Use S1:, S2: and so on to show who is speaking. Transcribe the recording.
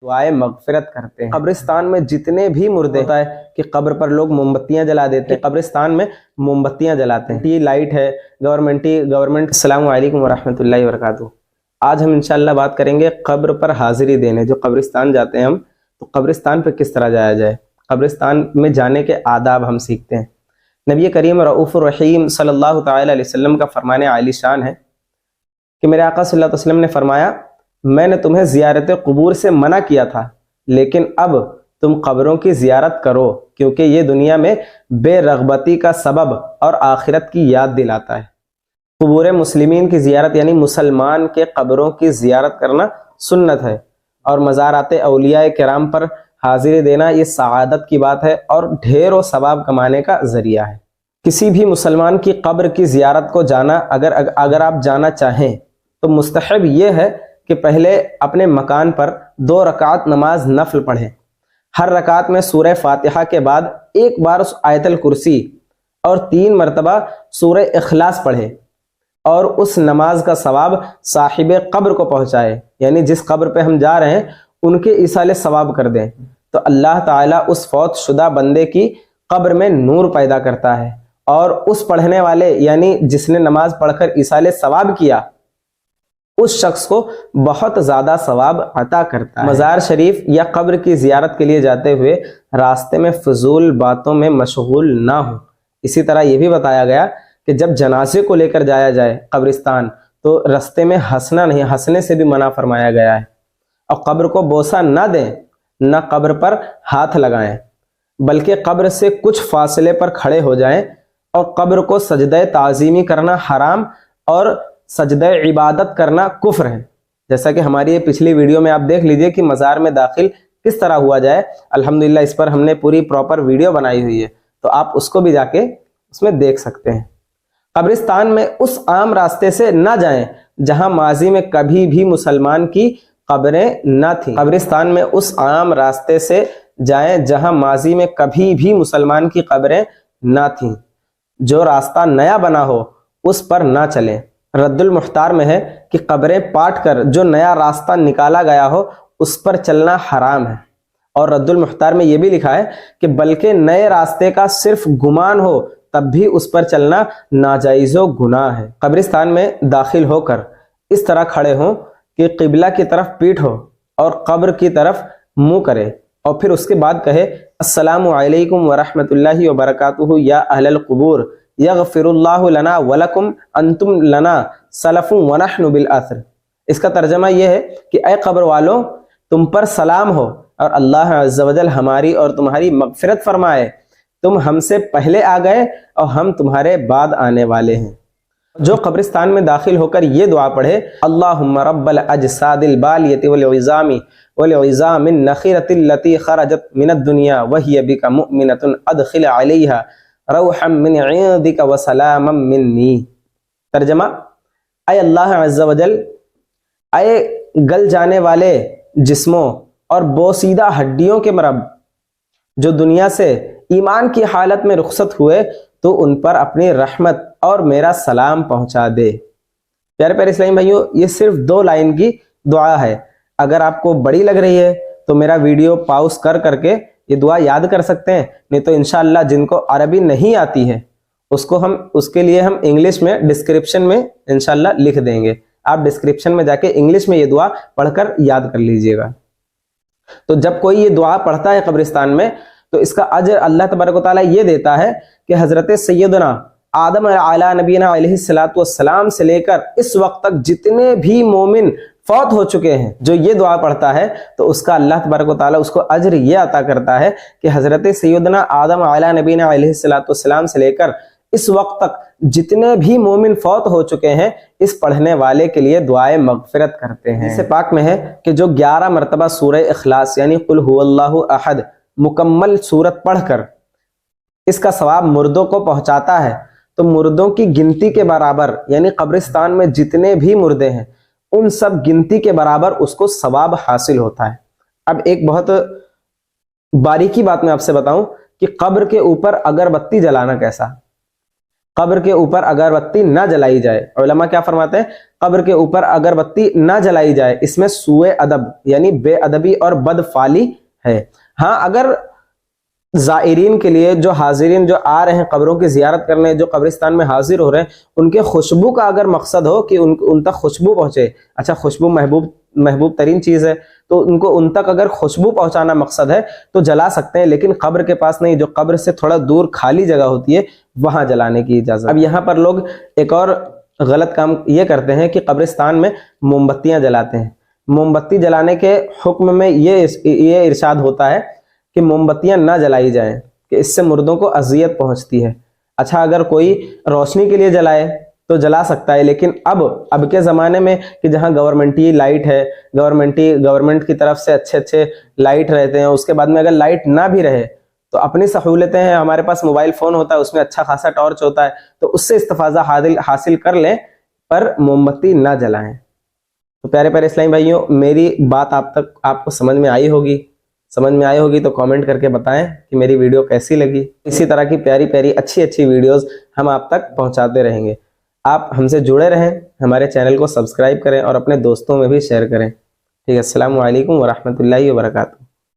S1: دعائے مغفرت کرتے ہیں۔ قبرستان میں جتنے بھی مردے ہوتا ہے کہ قبر پر لوگ موم بتیاں جلا دیتے ہیں، قبرستان میں موم بتیاں جلاتے ہیں، یہ لائٹ ہے گورنمنٹ۔ السلام علیکم ورحمۃ اللہ وبرکاتہ۔ آج ہم انشاءاللہ بات کریں گے قبر پر حاضری دینے۔ جو قبرستان جاتے ہیں ہم، تو قبرستان پہ کس طرح جایا جائے، قبرستان میں جانے کے آداب ہم سیکھتے ہیں۔ نبی کریم رؤوف الرحیم صلی اللہ تعالی علیہ وسلم کا فرمان عالی شان ہے کہ میرے آقا صلی اللہ علیہ وسلم نے فرمایا، میں نے تمہیں زیارت قبور سے منع کیا تھا، لیکن اب تم قبروں کی زیارت کرو، کیونکہ یہ دنیا میں بے رغبتی کا سبب اور آخرت کی یاد دلاتا ہے۔ قبور مسلمین کی زیارت یعنی مسلمان کے قبروں کی زیارت کرنا سنت ہے، اور مزارات اولیاء کرام پر حاضری دینا یہ سعادت کی بات ہے اور ڈھیر و ثواب کمانے کا ذریعہ ہے۔ کسی بھی مسلمان کی قبر کی زیارت کو جانا اگر آپ جانا چاہیں تو مستحب یہ ہے کہ پہلے اپنے مکان پر 2 رکعت نماز نفل پڑھیں۔ ہر رکعت میں سورہ فاتحہ کے بعد ایک بار آیت الکرسی اور 3 مرتبہ سورہ اخلاص پڑھیں، اور اس نماز کا ثواب صاحب قبر کو پہنچائے، یعنی جس قبر پہ ہم جا رہے ہیں ان کے ایصال ثواب کر دیں، تو اللہ تعالیٰ اس فوت شدہ بندے کی قبر میں نور پیدا کرتا ہے، اور اس پڑھنے والے یعنی جس نے نماز پڑھ کر ایصال ثواب کیا اس شخص کو بہت زیادہ ثواب عطا کرتا ہے۔ مزار شریف یا قبر کی زیارت کے لیے جاتے ہوئے راستے میں فضول باتوں میں مشغول نہ ہو۔ اسی طرح یہ بھی بتایا گیا کہ جب جنازے کو لے کر جایا جائے قبرستان تو راستے میں ہنسنا نہیں، ہنسنے سے بھی منع فرمایا گیا ہے، اور قبر کو بوسہ نہ دیں، نہ قبر پر ہاتھ لگائیں، بلکہ قبر سے کچھ فاصلے پر کھڑے ہو جائیں، اور قبر کو سجدہ تعظیمی کرنا حرام اور سجدہ عبادت کرنا کفر ہے۔ جیسا کہ ہماری یہ پچھلی ویڈیو میں آپ دیکھ لیجئے کہ مزار میں داخل کس طرح ہوا جائے، الحمدللہ اس پر ہم نے پوری پراپر ویڈیو بنائی ہوئی ہے، تو آپ اس کو بھی جا کے اس میں دیکھ سکتے ہیں۔ قبرستان میں اس عام راستے سے نہ جائیں جہاں ماضی میں کبھی بھی مسلمان کی قبریں نہ تھیں۔ قبرستان میں اس عام راستے سے جائیں جہاں ماضی میں کبھی بھی مسلمان کی قبریں نہ تھیں۔ جو راستہ نیا بنا ہو اس پر نہ چلیں۔ رد المختار میں ہے کہ قبریں پاٹ کر جو نیا راستہ نکالا گیا ہو اس پر چلنا حرام ہے، اور رد المختار میں یہ بھی لکھا ہے کہ بلکہ نئے راستے کا صرف گمان ہو تب بھی اس پر چلنا ناجائز و گناہ ہے۔ قبرستان میں داخل ہو کر اس طرح کھڑے ہوں کہ قبلہ کی طرف پیٹھ ہو اور قبر کی طرف منہ کرے، اور پھر اس کے بعد کہے السلام علیکم ورحمۃ اللہ وبرکاتہ یا اہل القبور یغفر اللہ لنا ولکم انتم لنا سلف ونحن بالاثر۔ اس کا ترجمہ یہ ہے کہ اے قبر والوں، تم پر سلام ہو اور اللہ عز و جل ہماری اور تمہاری مغفرت فرمائے، تم ہم سے پہلے آ گئے اور ہم تمہارے بعد آنے والے ہیں۔ جو قبرستان میں داخل ہو کر یہ دعا پڑھے اللہم رب الاجساد البالیۃ والعظام النخرۃ التي خرجت من الدنیا وہی بک مؤمنۃ ادخل علیہا روحا من عندک وسلاما منی۔ ترجمہ، اے اللہ عز و جل، اے گل جانے والے جسموں اور بوسیدہ ہڈیوں کے مرب جو دنیا سے ایمان کی حالت میں رخصت ہوئے، تو ان پر اپنی رحمت اور میرا سلام پہنچا دے۔ پیارے پیارے اسلامی بھائیوں، یہ صرف 2 لائن کی دعا ہے۔ اگر آپ کو بڑی لگ رہی ہے تو میرا ویڈیو پاؤز کر کے یہ دعا یاد کر سکتے ہیں، نہیں تو انشاءاللہ جن کو عربی نہیں آتی ہے اس کے لیے ہم انگلش میں ڈسکرپشن میں انشاءاللہ لکھ دیں گے، آپ ڈسکرپشن میں جا کے انگلش میں یہ دعا پڑھ کر یاد کر لیجئے گا۔ تو جب کوئی یہ دعا پڑھتا ہے قبرستان میں تو اس کا اجر اللہ تبارک و تعالیٰ یہ دیتا ہے کہ حضرت سیدنا آدم علیہ نبینا علیہ السلام سے لے کر اس وقت تک جتنے بھی مومن فوت ہو چکے ہیں، جو یہ دعا پڑھتا ہے تو اس کا اللہ تبارک و تعالیٰ اس کو اجر یہ عطا کرتا ہے کہ حضرت سیدنا آدم علیہ نبینا علیہ السلام سے لے کر اس وقت تک جتنے بھی مومن فوت ہو چکے ہیں اس پڑھنے والے کے لیے دعائے مغفرت کرتے ہیں۔ حدیث پاک میں ہے کہ جو 11 مرتبہ سورہ اخلاص یعنی قل هو اللہ احد مکمل سورت پڑھ کر اس کا ثواب مردوں کو پہنچاتا ہے، تو مردوں کی گنتی کے برابر یعنی قبرستان میں جتنے بھی مردے ہیں ان سب گنتی کے برابر اس کو ثواب حاصل ہوتا ہے۔ اب ایک بہت باریکی بات میں آپ سے بتاؤں کہ قبر کے اوپر اگربتی جلانا کیسا؟ قبر کے اوپر اگربتی نہ جلائی جائے. علماء کیا فرماتے ہیں؟ قبر کے اوپر اگربتی نہ جلائی جائے، اس میں سوء ادب یعنی بے ادبی اور بدفعلی ہے. ہاں اگر زائرین کے لیے، جو حاضرین جو آ رہے ہیں قبروں کی زیارت کرنے، جو قبرستان میں حاضر ہو رہے ہیں، ان کے خوشبو کا اگر مقصد ہو کہ ان تک خوشبو پہنچے، اچھا خوشبو محبوب ترین چیز ہے، تو ان کو ان تک اگر خوشبو پہنچانا مقصد ہے تو جلا سکتے ہیں، لیکن قبر کے پاس نہیں. جو قبر سے تھوڑا دور خالی جگہ ہوتی ہے وہاں جلانے کی اجازت. اب یہاں پر لوگ ایک اور غلط کام یہ کرتے ہیں کہ قبرستان میں موم بتیاں جلاتے ہیں. موم بتی جلانے کے حکم میں یہ ارشاد ہوتا ہے کہ موم بتیاں نہ جلائی جائیں کہ اس سے مردوں کو اذیت پہنچتی ہے. اچھا اگر کوئی روشنی کے لیے جلائے تو جلا سکتا ہے، لیکن اب کے زمانے میں کہ جہاں گورنمنٹی لائٹ ہے، گورنمنٹ کی طرف سے اچھے لائٹ رہتے ہیں، اس کے بعد میں اگر لائٹ نہ بھی رہے تو اپنی سہولتیں ہیں، ہمارے پاس موبائل فون ہوتا ہے، اس میں اچھا خاصا ٹارچ ہوتا ہے، تو اس سے استفادہ حاصل کر لیں، پر موم بتی نہ جلائیں. تو پیارے پیارے اسلامی بھائیوں، میری بات آپ کو سمجھ میں آئی ہوگی تو کامنٹ کر کے بتائیں کہ میری ویڈیو کیسی لگی. اسی طرح کی پیاری اچھی ویڈیوز ہم آپ تک پہنچاتے رہیں گے. آپ ہم سے جڑے رہیں، ہمارے چینل کو سبسکرائب کریں اور اپنے دوستوں میں بھی شیئر کریں. ٹھیک ہے، السلام علیکم ورحمۃ اللہ وبرکاتہ.